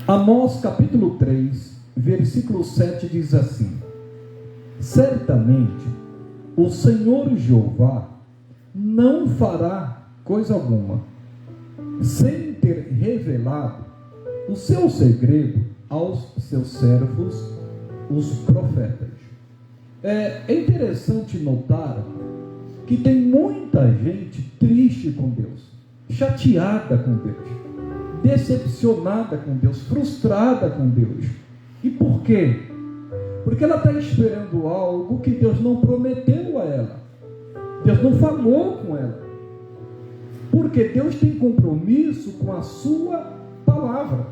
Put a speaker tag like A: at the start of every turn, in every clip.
A: Amós capítulo 3, versículo 7 diz assim: certamente o Senhor Jeová não fará coisa alguma, sem ter revelado o seu segredo aos seus servos, os profetas. É interessante notar que tem muita gente triste com Deus, chateada com Deus, decepcionada com Deus, frustrada com Deus. E por quê? Porque ela está esperando algo que Deus não prometeu a ela, Deus não falou com ela. Porque Deus tem compromisso com a sua palavra.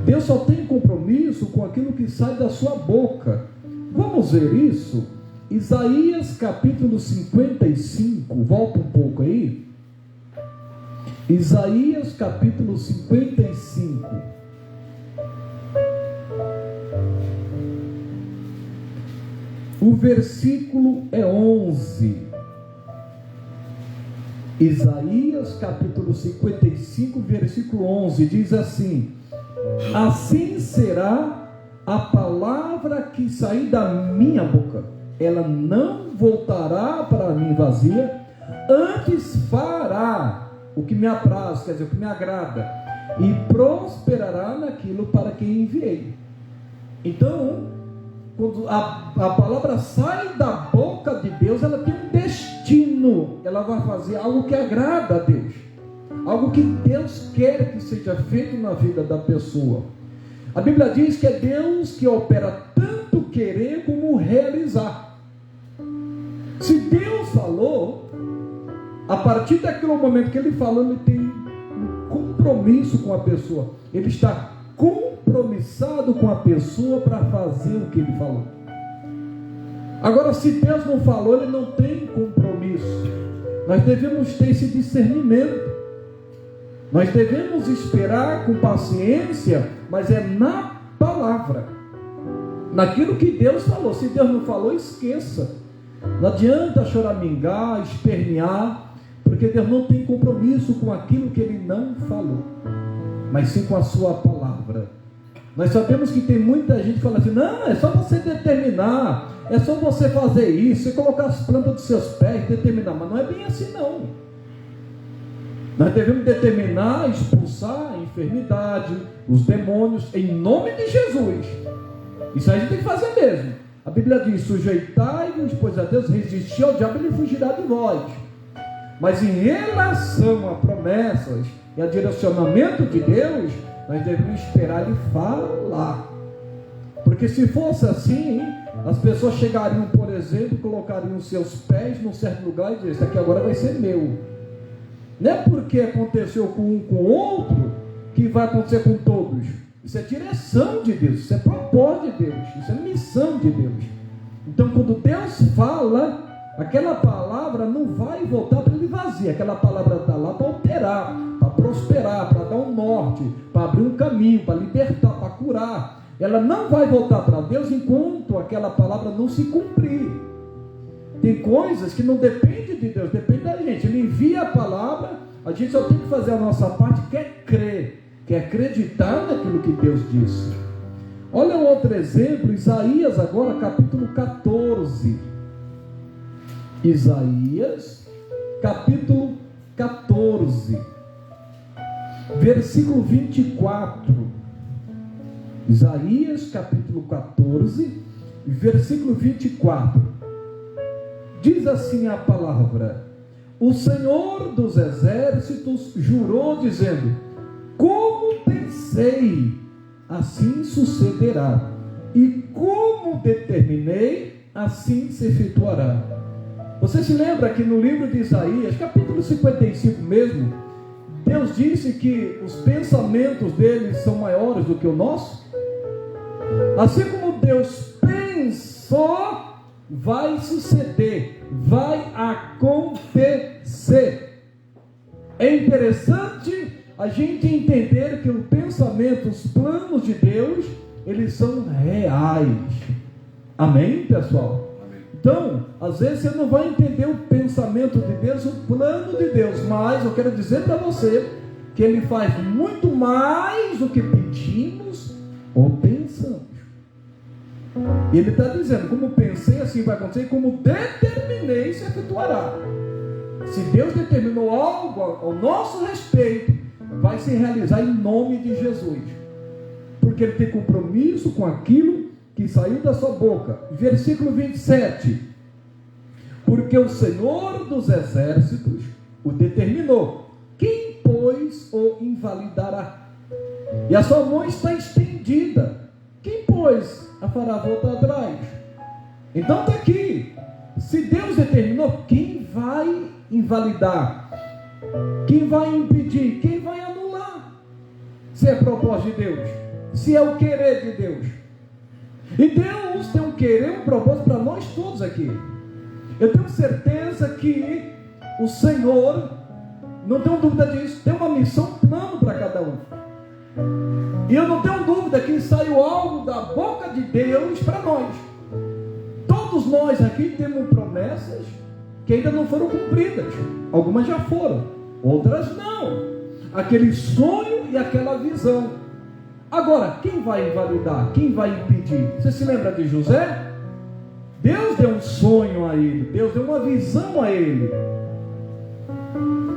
A: Deus só tem compromisso com aquilo que sai da sua boca. Vamos ver isso? Isaías capítulo 55, volta um pouco aí. Isaías capítulo 55. O versículo é 11. Isaías capítulo 55, versículo 11, diz assim: assim será a palavra que sair da minha boca, ela não voltará para mim vazia, antes fará o que me apraz, quer dizer, o que me agrada, e prosperará naquilo para quem enviei. Então, quando a palavra sai da boca de Deus, ela tem um destino, ela vai fazer algo que agrada a Deus, algo que Deus quer que seja feito na vida da pessoa. A Bíblia diz que é Deus que opera tanto querer como realizar. Se Deus falou, a partir daquele momento que Ele falou, Ele tem um compromisso com a pessoa, Ele está compromissado com a pessoa para fazer o que Ele falou. Agora, se Deus não falou, Ele não tem compromisso. Nós devemos ter esse discernimento, nós devemos esperar com paciência, mas é na palavra, naquilo que Deus falou. Se Deus não falou, esqueça. Não adianta choramingar, espernear, porque Deus não tem compromisso com aquilo que Ele não falou, mas sim com a sua palavra. Nós sabemos que tem muita gente que fala assim: não, é só você determinar, é só você fazer isso, você colocar as plantas dos seus pés, determinar. Mas não é bem assim não. Nós devemos determinar, expulsar a enfermidade, os demônios, em nome de Jesus. Isso a gente tem que fazer mesmo. A Bíblia diz: sujeitai-vos, pois a Deus, resistir ao diabo, ele fugirá de vós. Mas em relação a promessas e a direcionamento de Deus, nós devemos esperar Ele falar. Porque se fosse assim, as pessoas chegariam, por exemplo, colocariam seus pés num certo lugar e dizeriam: isso aqui agora vai ser meu. Não é porque aconteceu com um com o outro que vai acontecer com todos. Isso é direção de Deus, isso é propósito de Deus, isso é missão de Deus. Então, quando Deus fala, aquela palavra não vai voltar para Ele vazia. Aquela palavra está lá para operar, para prosperar, para dar um norte, para abrir um caminho, para libertar, para curar. Ela não vai voltar para Deus enquanto aquela palavra não se cumprir. Tem coisas que não dependem de Deus, depende da gente. Ele envia a palavra, a gente só tem que fazer a nossa parte, que é crer, que é acreditar naquilo que Deus disse. Olha um outro exemplo, Isaías agora, capítulo 14. Isaías, capítulo 14, versículo 24. Isaías, capítulo 14, versículo 24. Diz assim a palavra: o Senhor dos exércitos jurou, dizendo: como pensei, assim sucederá, e como determinei, assim se efetuará. Você se lembra que no livro de Isaías, capítulo 55 mesmo, Deus disse que os pensamentos dele são maiores do que o nosso? Assim como Deus pensou, vai suceder, vai acontecer. É interessante a gente entender que o pensamento, os planos de Deus, eles são reais. Amém, pessoal? Então, às vezes você não vai entender o pensamento de Deus, o plano de Deus, mas eu quero dizer para você que Ele faz muito mais do que pedimos ou pensamos. E Ele está dizendo, como pensei, assim vai acontecer, e como determinei, se efetuará. Se Deus determinou algo ao nosso respeito, vai se realizar em nome de Jesus, porque Ele tem compromisso com aquilo que saiu da sua boca. Versículo 27, porque o Senhor dos exércitos o determinou, quem, pois, o invalidará? E a sua mão está estendida, quem, pois, a fará voltar atrás? Então está aqui, se Deus determinou, quem vai invalidar? Quem vai impedir? Quem vai anular? Se é propósito de Deus, se é o querer de Deus. E Deus tem um querer, um propósito para nós todos aqui. Eu tenho certeza que o Senhor, não tenho dúvida disso, tem uma missão, um plano para cada um. E eu não tenho dúvida que saiu algo da boca de Deus para nós. Todos nós aqui temos promessas que ainda não foram cumpridas. Algumas já foram, outras não. Aquele sonho e aquela visão. Agora, quem vai invalidar? Quem vai impedir? Você se lembra de José? Deus deu um sonho a ele, Deus deu uma visão a ele.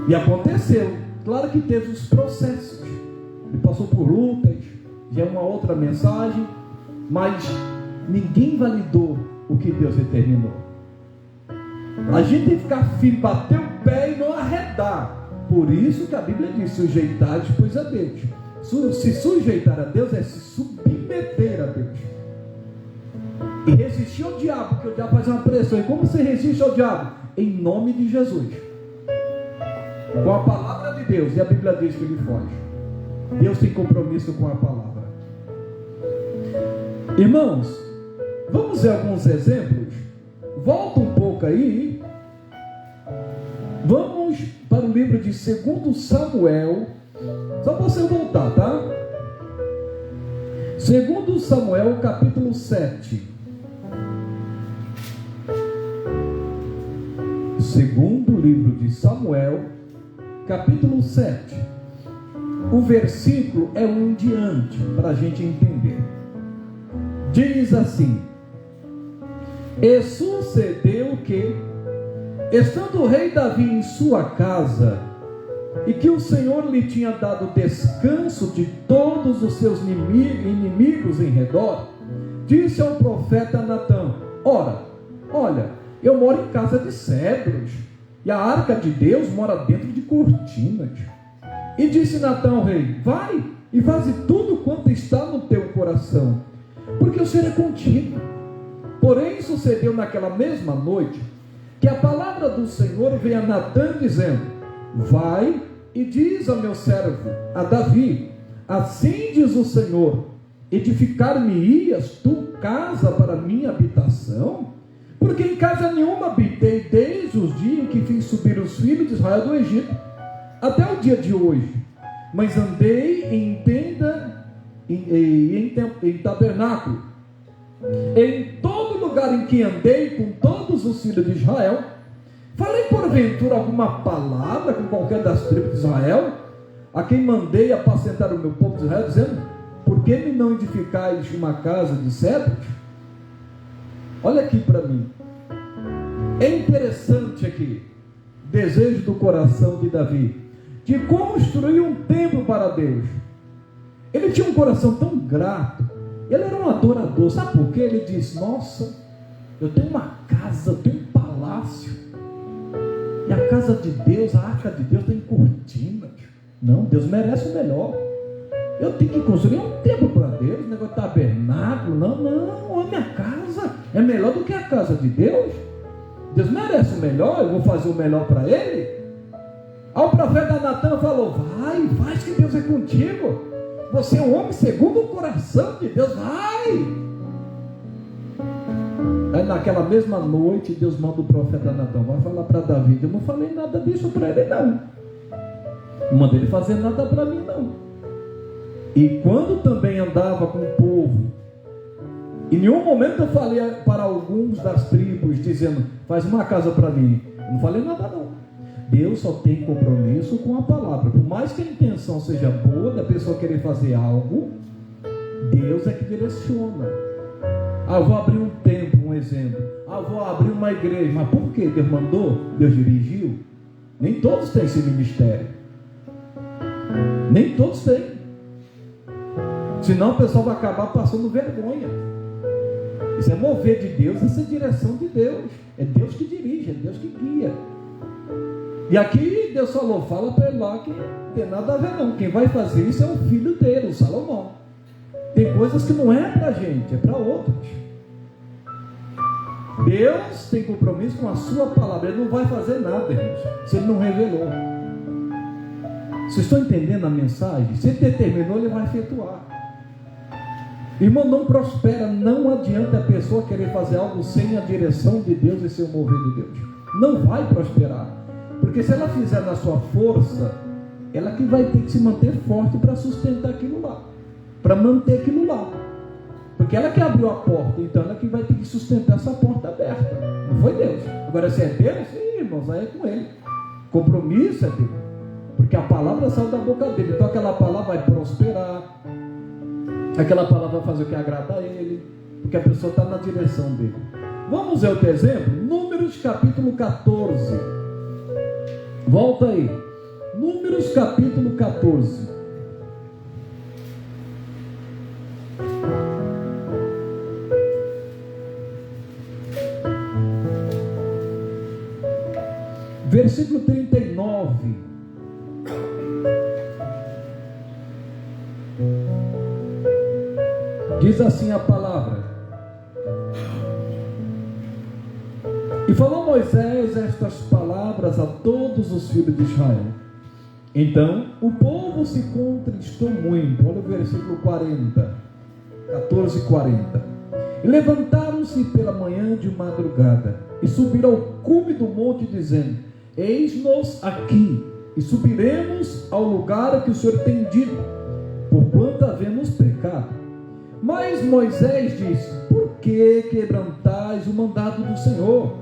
A: E aconteceu. Claro que teve os processos. Ele passou por lutas, já é uma outra mensagem, mas ninguém validou o que Deus determinou. A gente tem que ficar firme, bater o pé e não arredar. Por isso que a Bíblia diz, sujeitar pois a Deus. Se sujeitar a Deus é se submeter a Deus. E resistir ao diabo, porque o diabo faz uma pressão. E como você resiste ao diabo? Em nome de Jesus, com a palavra de Deus. E a Bíblia diz que ele foge. Deus tem compromisso com a palavra. Irmãos, vamos ver alguns exemplos. Volta um pouco aí. Vamos para o livro de 2 Samuel. Só para você voltar, tá? 2 Samuel, capítulo 7. Segundo livro de Samuel, capítulo 7. O versículo é um em diante, para a gente entender. Diz assim: e sucedeu que, estando o rei Davi em sua casa, e que o Senhor lhe tinha dado descanso de todos os seus inimigos em redor, disse ao profeta Natã: olha, eu moro em casa de cedros, e a arca de Deus mora dentro de cortinas. E disse Natã ao rei: vai e faze tudo quanto está no teu coração, porque o Senhor é contigo. Porém sucedeu naquela mesma noite, que a palavra do Senhor veio a Natã dizendo: vai e diz ao meu servo, a Davi: assim diz o Senhor, edificar-me-ias tu casa para minha habitação? Porque em casa nenhuma habitei desde os dias em que fiz subir os filhos de Israel do Egito, até o dia de hoje. Mas andei em tenda e em tabernáculo, em todo lugar em que andei com todos os filhos de Israel. Falei porventura alguma palavra com qualquer das tribos de Israel, a quem mandei apacentar o meu povo de Israel, dizendo: por que me não edificais uma casa de cedros? Olha aqui para mim. É interessante aqui, desejo do coração de Davi, de construir um templo para Deus. Ele tinha um coração tão grato, ele era um adorador. Sabe por quê? Ele disse: nossa, eu tenho uma casa, eu tenho um palácio, e a casa de Deus, a arca de Deus tem cortinas. Não, Deus merece o melhor. Eu tenho que construir um templo para Deus, negócio de tabernáculo. Não, a minha casa é melhor do que a casa de Deus. Deus merece o melhor, eu vou fazer o melhor para Ele. Aí o profeta Natã falou: vai, faz que Deus é contigo. Você é um homem segundo o coração de Deus, vai. Aí naquela mesma noite, Deus manda o profeta Natã: vai falar para Davi. Eu não falei nada disso para ele não. Não mandei ele fazer nada para mim não. E quando também andava com o povo, em nenhum momento eu falei para alguns das tribos, dizendo: faz uma casa para mim. Eu não falei nada não. Deus só tem compromisso com a palavra. Por mais que a intenção seja boa, da pessoa querer fazer algo, Deus é que direciona. Vou abrir um templo, um exemplo. Vou abrir uma igreja. Mas por quê? Deus mandou? Deus dirigiu? Nem todos têm esse ministério. Nem todos têm. Senão o pessoal vai acabar passando vergonha. Isso é mover de Deus, isso é direção de Deus. É Deus que dirige, é Deus que guia. E aqui Deus falou, fala para ele lá que não tem nada a ver não. Quem vai fazer isso é o filho dele, o Salomão. Tem coisas que não é para a gente, é para outros. Deus tem compromisso com a sua palavra. Ele não vai fazer nada, irmãos, se ele não revelou. Vocês estão entendendo a mensagem? Se ele determinou, ele vai efetuar. Irmão, não prospera. Não adianta a pessoa querer fazer algo sem a direção de Deus e sem o mover de Deus. Não vai prosperar. Porque se ela fizer na sua força, ela que vai ter que se manter forte para sustentar aquilo lá, para manter aquilo lá. Porque ela que abriu a porta, então ela que vai ter que sustentar essa porta aberta. Não foi Deus. Agora, se é Deus, irmãos, aí é com ele. Compromisso é dele. Porque a palavra saiu da boca dele. Então aquela palavra vai prosperar. Aquela palavra vai fazer o que agrada a ele. Porque a pessoa está na direção dele. Vamos ver outro exemplo? Números capítulo 14. Volta aí. Números capítulo 14. Versículo 39. Diz assim a palavra: E falou Moisés estas palavras a todos os filhos de Israel. Então o povo se contristou muito. Olha o versículo 40, 14:40. E levantaram-se pela manhã de madrugada e subiram ao cume do monte, dizendo: Eis-nos aqui, e subiremos ao lugar que o Senhor tem dito, porquanto havemos pecado. Mas Moisés disse: Por que quebrantais o mandado do Senhor?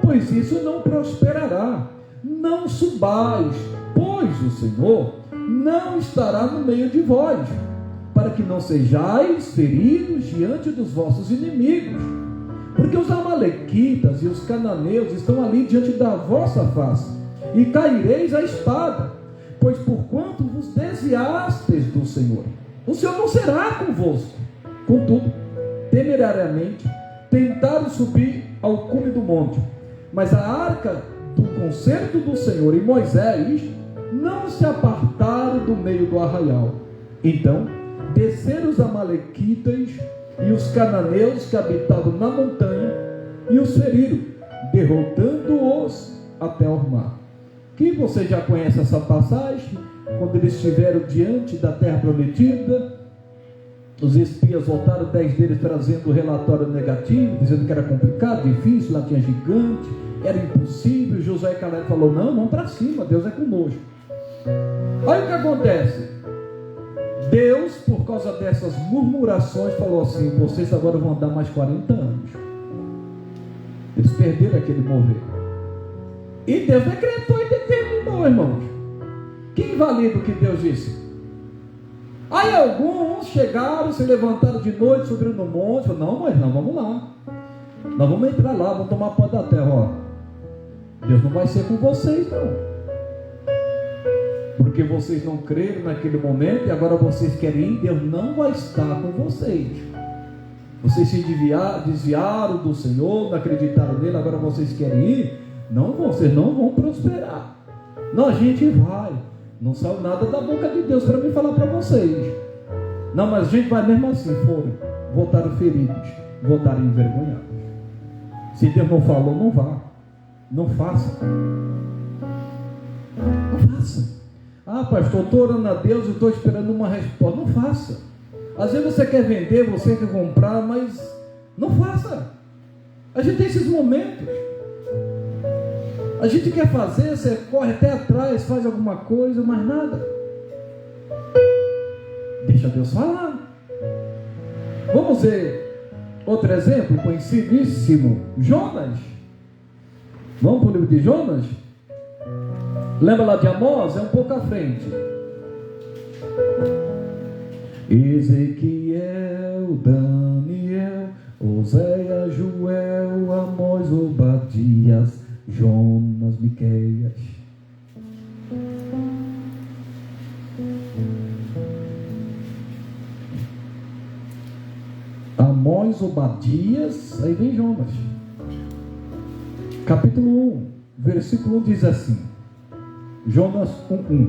A: Pois isso não prosperará. Não subais, pois o Senhor não estará no meio de vós, para que não sejais feridos diante dos vossos inimigos. Porque os amalequitas e os cananeus estão ali diante da vossa face, e caireis à espada, pois porquanto vos desviastes do Senhor, o Senhor não será convosco. Contudo, temerariamente tentaram subir ao cume do monte, mas a arca do concerto do Senhor e Moisés não se apartaram do meio do arraial. Então desceram os amalequitas e os cananeus que habitavam na montanha e os feriram, derrotando-os até o mar. Que você já conhece essa passagem, quando eles estiveram diante da terra prometida, os espias voltaram, 10 deles trazendo relatório negativo, dizendo que era complicado, difícil, lá tinha gigante, era impossível. Josué e Caleb falou: não, vamos para cima, Deus é conosco. Olha o que acontece. Deus, por causa dessas murmurações, falou assim: vocês agora vão andar mais 40 anos. Eles perderam aquele mover. E Deus decretou e determinou, irmãos. Quem valida o que Deus disse? Aí alguns chegaram, se levantaram de noite, subiram no monte, falaram: não, mas não, vamos lá. Nós vamos entrar lá, vamos tomar posse da terra. Ó, Deus não vai ser com vocês, não. Porque vocês não creram naquele momento e agora vocês querem ir. Deus não vai estar com vocês. Vocês se desviaram do Senhor, não acreditaram nele, agora vocês querem ir. Não, vocês não vão prosperar. Não, a gente vai. Não saiu nada da boca de Deus para me falar para vocês. Não, mas a gente vai mesmo assim. Foram, voltaram feridos, voltaram envergonhados. Se Deus não falou, não vá. Não faça. Não faça. Ah, pastor, estou orando a Deus e estou esperando uma resposta. Não faça. Às vezes você quer vender, você quer comprar, mas não faça. A gente tem esses momentos. A gente quer fazer, você corre até atrás, faz alguma coisa, mas nada. Deixa Deus falar. Vamos ver outro exemplo conhecidíssimo: Jonas. Vamos para o livro de Jonas? Lembra lá de Amós? É um pouco à frente. Ezequiel, Daniel, Oséias, Joel, Amós, Obadias, Jonas, Miqueias. Amós, Obadias, aí vem Jonas. Capítulo 1, versículo 1 diz assim, Jonas 1:1.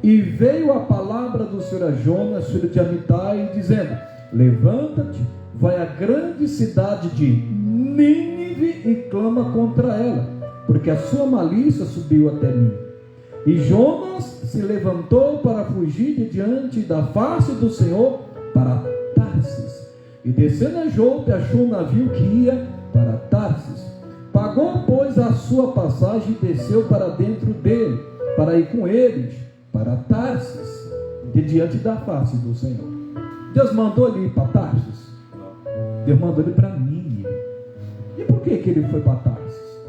A: E veio a palavra do Senhor a Jonas, filho de Amitai, dizendo: levanta-te, vai à grande cidade de Nínive e clama contra ela, porque a sua malícia subiu até mim. E Jonas se levantou para fugir de diante da face do Senhor para Tarsis. E descendo a Jope, achou um navio que ia para Tarsis. Pagou, pois, a sua passagem e desceu para dentro dele, para ir com eles para Tarsis, de diante da face do Senhor. Deus mandou ele ir para Tarsis? Deus mandou ele para Nínive. E por que ele foi para Tarsis?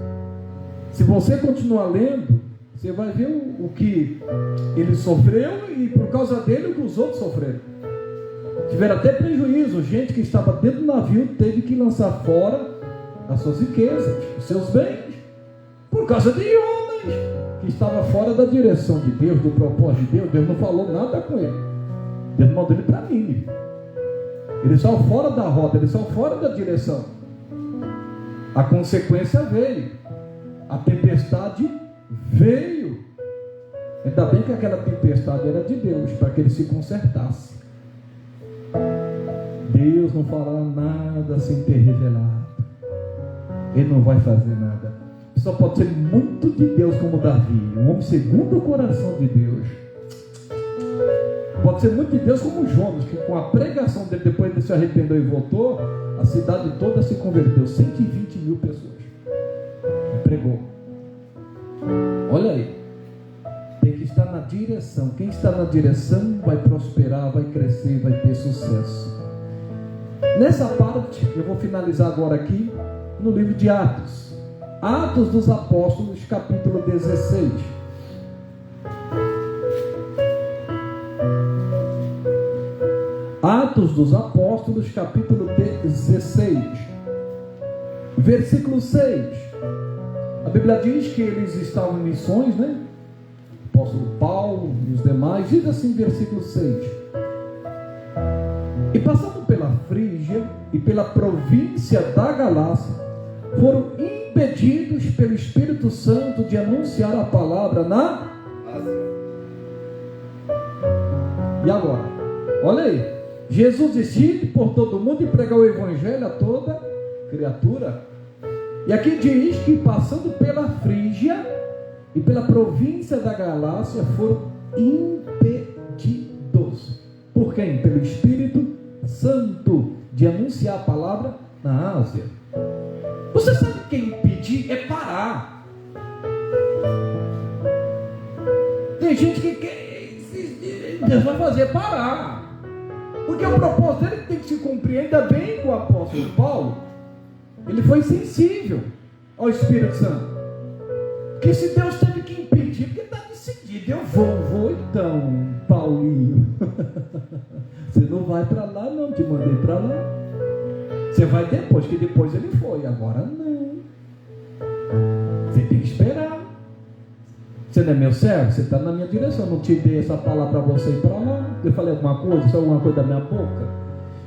A: Se você continuar lendo, você vai ver o que ele sofreu e por causa dele o que os outros sofreram. Tiveram até prejuízo. Gente que estava dentro do navio teve que lançar fora as suas riquezas, os seus bens, por causa de Jonas, que estava fora da direção de Deus, do propósito de Deus. Deus não falou nada com ele. Deus mandou ele para Nínive. Ele saiu fora da rota, ele saiu fora da direção. A consequência veio. A tempestade veio. Ainda bem que aquela tempestade era de Deus, para que ele se consertasse. Deus não fará nada sem ter revelado. Ele não vai fazer nada. Só pode ser muito de Deus, como Davi, um homem segundo o coração de Deus. Pode ser muito de Deus, como Jonas, que com a pregação dele, depois ele se arrependeu e voltou, a cidade toda se converteu. 120 mil pessoas. Ele pregou. Olha aí. Tem que estar na direção. Quem está na direção vai prosperar, vai crescer, vai ter sucesso. Nessa parte, eu vou finalizar agora aqui, no livro de Atos. Atos dos Apóstolos, capítulo 16. Atos dos Apóstolos, capítulo 16, versículo 6. A Bíblia diz que eles estavam em missões, né? O apóstolo Paulo e os demais. Diz assim, versículo 6. E passando pela Frígia e pela província da Galácia, foram impedidos pelo Espírito Santo de anunciar a palavra na Ásia. E agora? Olha aí. Jesus disse por todo mundo e pregar o evangelho a toda criatura. E aqui diz que passando pela Frígia e pela província da Galácia foram impedidos. Por quem? Pelo Espírito Santo de anunciar a palavra na Ásia. Você sabe que impedir é parar. Tem gente que quer, Deus vai fazer parar. Porque o propósito dele tem que se cumprir. Ainda bem que o apóstolo Paulo, ele foi sensível ao Espírito Santo. Porque se Deus teve que impedir, porque está decidido, eu vou então, Paulinho. Você não vai para lá não, te mandei para lá. Você vai depois, que depois ele foi, agora não. Você tem que esperar. Você não é meu servo? Você está na minha direção. Eu não te dei essa palavra para você ir para lá. Eu falei alguma coisa, só alguma coisa da minha boca.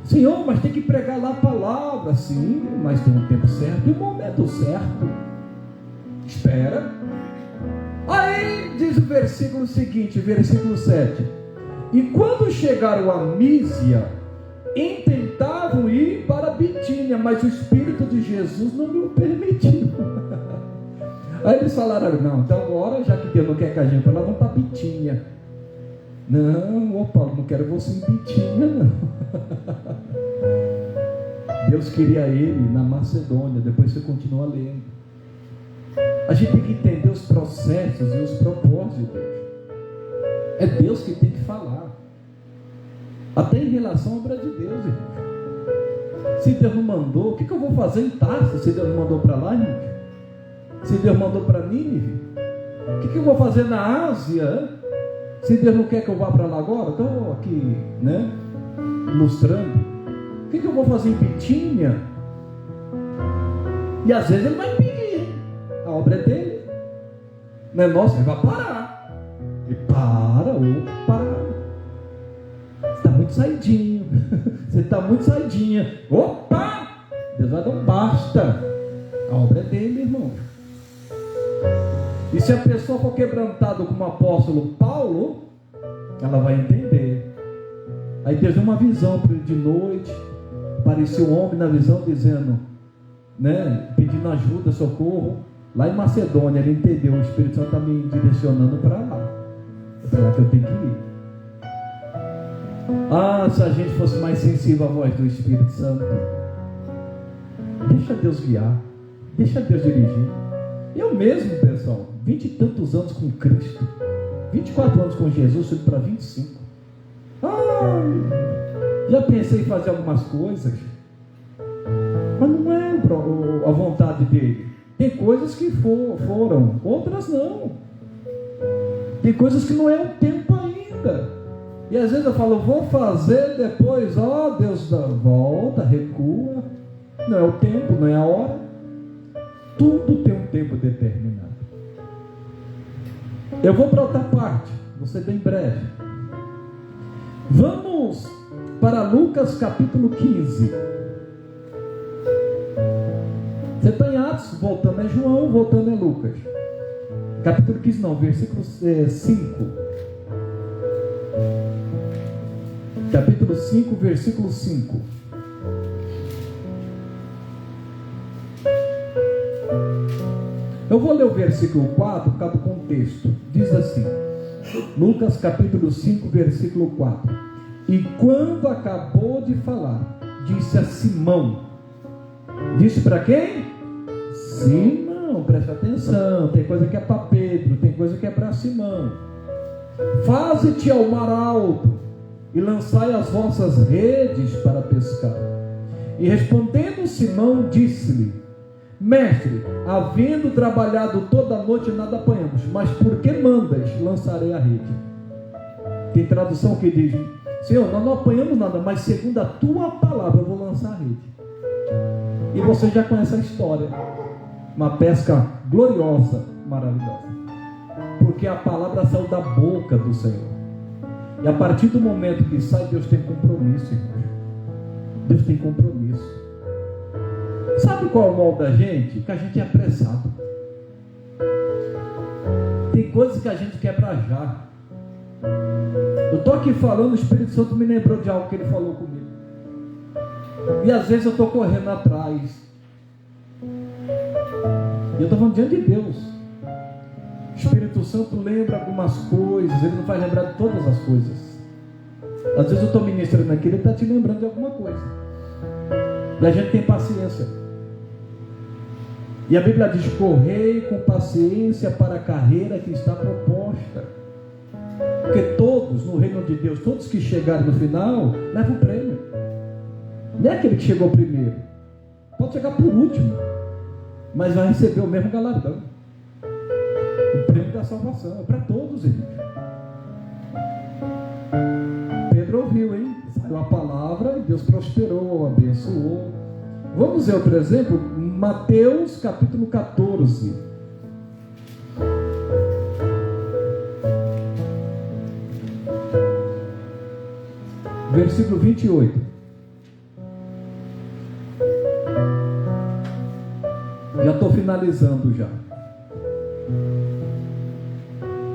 A: Senhor, mas tem que pregar lá a palavra. Sim, mas tem um tempo certo e um momento certo. Espera. Aí diz o versículo seguinte, versículo 7. E quando chegaram a Mísia, intentavam ir para Bitínia, mas o Espírito de Jesus não lhe permitiu. Aí eles falaram, não, então agora, já que Deus não quer que a gente vá lá, vamos para Bitínia. Não, ô Paulo, não quero você em Bitínia, não. Deus queria ele na Macedônia. Depois você continua lendo. A gente tem que entender os processos e os propósitos. É Deus que tem que falar. Até em relação à obra de Deus, irmão. Se Deus não mandou, o que eu vou fazer em Tarso? Se Deus não mandou para lá, irmão? Se Deus mandou para Nínive? O que eu vou fazer na Ásia? Se Deus não quer que eu vá para lá agora, estou aqui, né, ilustrando. O que eu vou fazer em Bitínia? E às vezes ele vai pedir, a obra é dele, não é nossa, ele vai parar. E opa, você está muito saidinho, você está muito saidinha, opa, Deus vai dar um basta, a obra é dele, irmão. E se a pessoa for quebrantada como o apóstolo Paulo, ela vai entender. Aí Deus deu uma visão para ele de noite, apareceu um homem na visão dizendo, né, pedindo ajuda, socorro, lá em Macedônia. Ele entendeu, o Espírito Santo está me direcionando para lá, é para lá que eu tenho que ir. Ah, se a gente fosse mais sensível à voz do Espírito Santo. Deixa Deus guiar, deixa Deus dirigir. Eu mesmo, pessoal, 20 e tantos anos com Cristo, 24 anos com Jesus, subi para 25. Já pensei em fazer algumas coisas, mas não é a vontade dele. Tem coisas que foram, outras não. Tem coisas que não é o tempo ainda. E às vezes eu falo, vou fazer depois, Deus volta, recua. Não é o tempo, não é a hora. Tudo tem um tempo determinado. Eu vou para outra parte, vou ser bem breve. Vamos para Lucas capítulo 15. Você está em Atos, voltando é João, voltando é Lucas. Capítulo 15 não, versículo 5. Capítulo 5, versículo 5. Eu vou ler o versículo 4 por causa do contexto. Diz assim, Lucas capítulo 5, versículo 4. E quando acabou de falar, disse a Simão. Disse para quem? Simão, presta atenção. Tem coisa que é para Pedro, tem coisa que é para Simão. Faze-te ao mar alto e lançai as vossas redes para pescar. E respondendo Simão, disse-lhe: Mestre, havendo trabalhado toda a noite, nada apanhamos, mas por que mandas? Lançarei a rede. Tem tradução que diz: Senhor, nós não apanhamos nada, mas segundo a tua palavra eu vou lançar a rede. E você já conhece a história. Uma pesca gloriosa, maravilhosa, porque a palavra saiu da boca do Senhor. E a partir do momento que sai, Deus tem compromisso, irmão. Deus tem compromisso. Sabe qual é o mal da gente? Que a gente é apressado. Tem coisas que a gente quer pra já. Eu estou aqui falando, o Espírito Santo me lembrou de algo que ele falou comigo. E às vezes eu estou correndo atrás. E eu estou falando diante de Deus. O Espírito Santo lembra algumas coisas, ele não vai lembrar de todas as coisas. Às vezes eu estou ministrando aqui, ele está te lembrando de alguma coisa. E a gente tem paciência. E a Bíblia diz: correi com paciência para a carreira que está proposta. Porque todos no reino de Deus, todos que chegarem no final, levam o prêmio. Não é aquele que chegou primeiro, pode chegar por último, mas vai receber o mesmo galardão. O prêmio da salvação é para todos, irmãos. Pedro ouviu, hein? Saiu a palavra e Deus prosperou, abençoou. Vamos ver outro exemplo, Mateus capítulo 14. Versículo 28. Já estou finalizando já.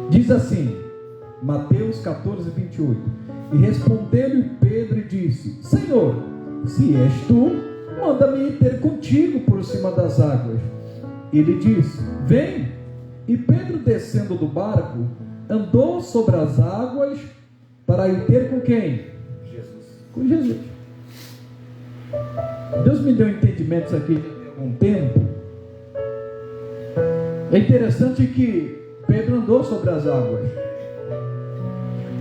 A: Diz assim, Mateus 14, 28. E respondeu-lhe Pedro e disse: Senhor, se és tu, manda-me ir ter contigo por cima das águas. Ele disse: vem. E Pedro, descendo do barco, andou sobre as águas para ir ter com quem? Jesus. Com Jesus. Deus me deu entendimentos aqui há algum tempo. É interessante que Pedro andou sobre as águas,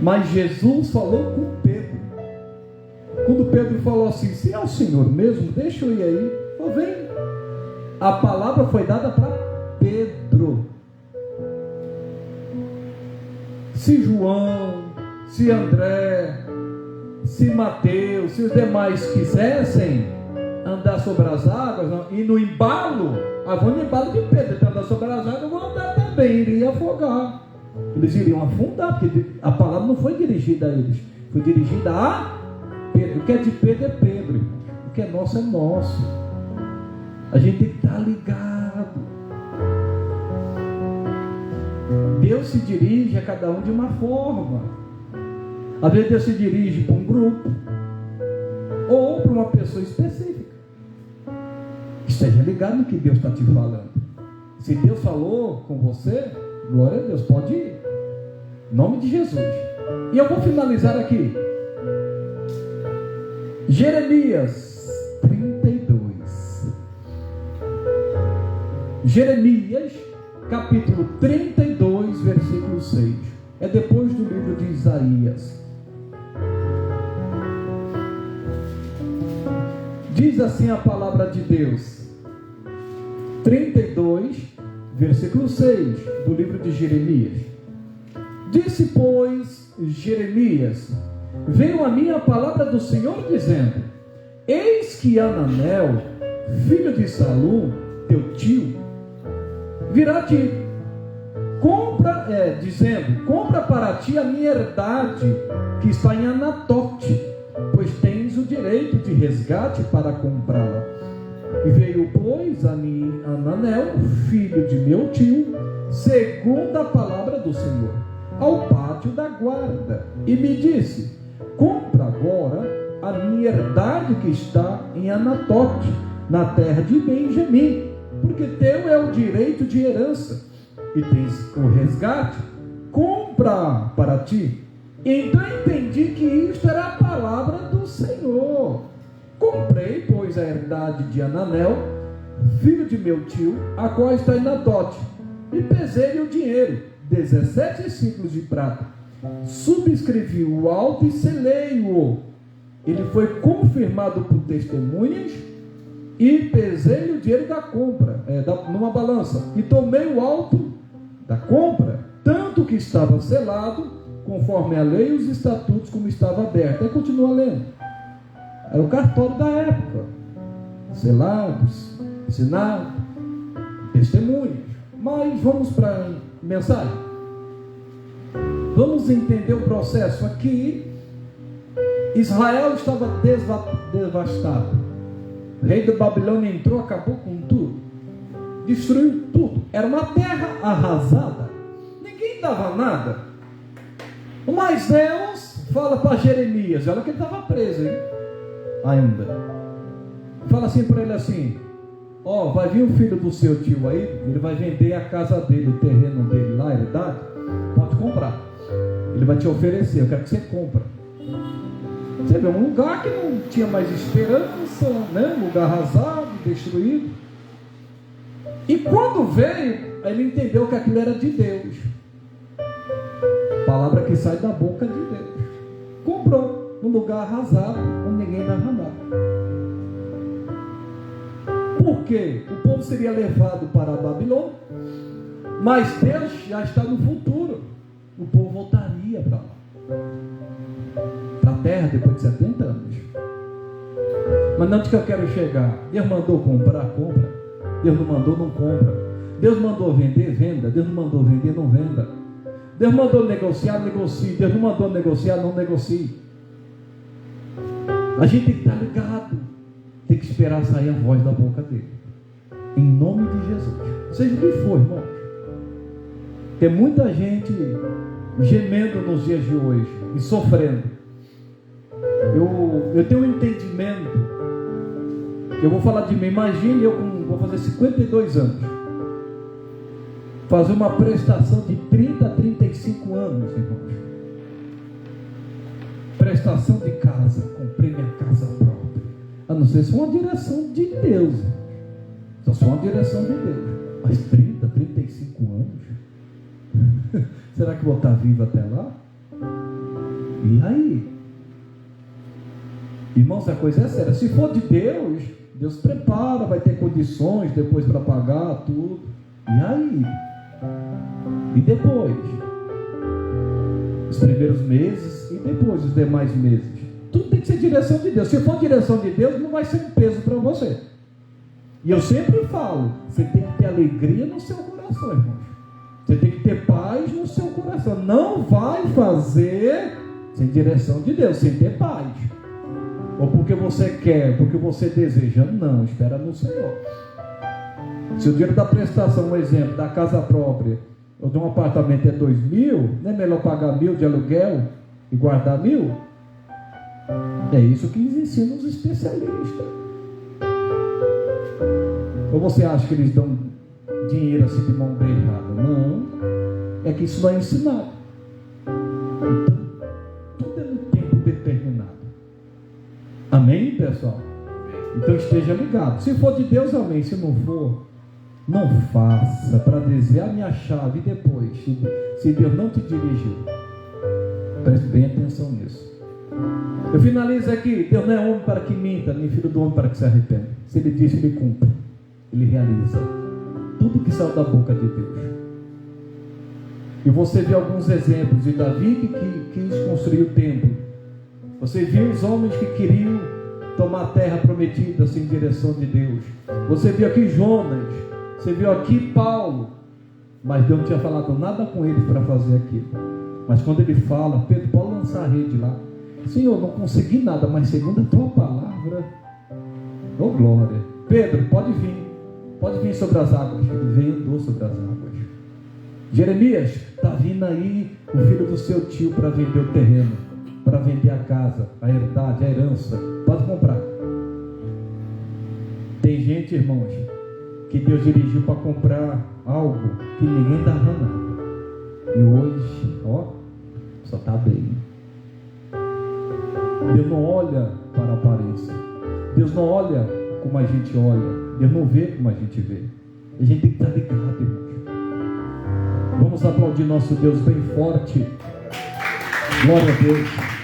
A: mas Jesus falou com Pedro. Quando Pedro falou assim: se é o Senhor mesmo, deixa eu ir aí. Oh, vem. A palavra foi dada para Pedro. se João, se André, se Mateus, se os demais quisessem andar sobre as águas, e no embalo, vão no embalo de Pedro, então andar sobre as águas, vão andar também, iria afogar. Eles iriam afundar, porque a palavra não foi dirigida a eles, foi dirigida a Pedro. O que é de Pedro é Pedro, o que é nosso é nosso. A gente tem que estar ligado. Deus se dirige a cada um de uma forma. Às vezes Deus se dirige para um grupo ou para uma pessoa específica. Esteja ligado no que Deus está te falando. Se Deus falou com você, glória a Deus, pode ir. Em nome de Jesus. E eu vou finalizar aqui. Jeremias 32. Jeremias, capítulo 32, versículo 6. É depois do livro de Isaías. Diz assim a palavra de Deus. 32, versículo 6 do livro de Jeremias. Disse, pois, Jeremias: veio a mim a palavra do Senhor dizendo: eis que Ananel, filho de Salum, teu tio, virá te dizendo: compra para ti a minha herdade que está em Anatote, pois tens o direito de resgate para comprá-la. E veio, pois, a mim Ananel, filho de meu tio, segundo a palavra do Senhor, ao pátio da guarda, e me disse: compra agora a minha herdade que está em Anatote, na terra de Benjamim, porque teu é o direito de herança, e tens o resgate, compra para ti. Então entendi que isto era a palavra do Senhor. Comprei, pois, a herdade de Ananel, filho de meu tio, a qual está em Anatote, e pesei-lhe o dinheiro, 17 ciclos de prata. Subscrevi o auto e selei-o. Ele foi confirmado por testemunhas, e pesei o dinheiro da compra, numa balança, e tomei o auto da compra, tanto que estava selado, conforme a lei e os estatutos, como estava aberto. Aí continua lendo. Era o cartório da época, selados, assinado, testemunhas. Mas vamos para a mensagem. Vamos entender o processo. Aqui, Israel estava devastado. O rei da Babilônia entrou, acabou com tudo, destruiu tudo. Era uma terra arrasada, ninguém dava nada. Mas Deus fala para Jeremias, olha que ele estava preso, hein? Ainda. Fala assim para ele assim: ó, vai vir o filho do seu tio aí, ele vai vender a casa dele, o terreno dele lá, a herdade, pode comprar. Ele vai te oferecer, eu quero que você compre. Você vê, um lugar que não tinha mais esperança, né? Um lugar arrasado, destruído. E quando veio, ele entendeu que aquilo era de Deus. Palavra que sai da boca de Deus. Comprou num lugar arrasado, onde ninguém dava nada. Por quê? O povo seria levado para a Babilônia, mas Deus já está no futuro. O povo voltaria para lá, para a terra, depois de 70 anos. Mas não, onde que eu quero chegar? Deus mandou comprar, compra. Deus não mandou, não compra. Deus mandou vender, venda. Deus não mandou vender, não venda. Deus mandou negociar, negocie. Deus não mandou negociar, não negocie. A gente tem que estar ligado, tem que esperar sair a voz da boca dele, em nome de Jesus. Seja o que for, irmão. Tem muita gente gemendo nos dias de hoje e sofrendo. Eu tenho um entendimento. Eu vou falar de mim. Imagine eu vou fazer 52 anos, fazer uma prestação de 30 a 35 anos, irmãos. Prestação de casa, comprei minha casa própria. A não ser se for uma direção de Deus. Só se for uma direção de Deus. Mas 30, 35 anos? Será que vou estar vivo até lá? E aí? Irmãos, a coisa é séria. Se for de Deus, Deus prepara, vai ter condições depois para pagar tudo. E aí? E depois? Os primeiros meses e depois os demais meses. Tudo tem que ser direção de Deus. Se for direção de Deus, não vai ser um peso para você. E eu sempre falo, você tem que ter alegria no seu coração, irmãos. Você tem que ter paz no seu coração. Não vai fazer sem direção de Deus, sem ter paz. Ou porque você quer, porque você deseja. Não, espera no Senhor. Se o dinheiro da prestação, um exemplo, da casa própria, ou de um apartamento é 2.000, não é melhor pagar 1.000 de aluguel e guardar 1.000? É isso que ensinam os especialistas. Ou você acha que eles dão dinheiro assim de mão beijada? Não, é que isso não é ensinado. Então, tudo é no tempo determinado. Amém, pessoal? Então esteja ligado. Se for de Deus, amém. Se não for, não faça para dizer a minha chave depois, se Deus não te dirigiu. Preste bem atenção nisso. Eu finalizo aqui. Deus não é homem para que minta, nem filho do homem para que se arrependa. Se Ele disse, Ele cumpre. Ele realiza tudo que saiu da boca de Deus. E você viu alguns exemplos de Davi que quis construir o templo. Você viu os homens que queriam tomar a terra prometida sem direção de Deus. Você viu aqui Jonas. Você viu aqui Paulo. Mas Deus não tinha falado nada com ele para fazer aquilo. Mas quando ele fala, Pedro, pode lançar a rede lá. Senhor, não consegui nada, mas segundo a tua palavra, oh glória. Pedro, pode vir sobre as águas. Ele veio e andou sobre as águas. Jeremias, está vindo aí o filho do seu tio para vender o terreno, para vender a casa, a herdade, a herança. Pode comprar. Tem gente, irmãos, que Deus dirigiu para comprar algo que ninguém dava nada. E hoje, só está bem. Deus não olha para a aparência. Deus não olha como a gente olha. Deus não vê como a gente vê. A gente tem que estar ligado, irmãos. Vamos aplaudir nosso Deus bem forte. Glória a Deus.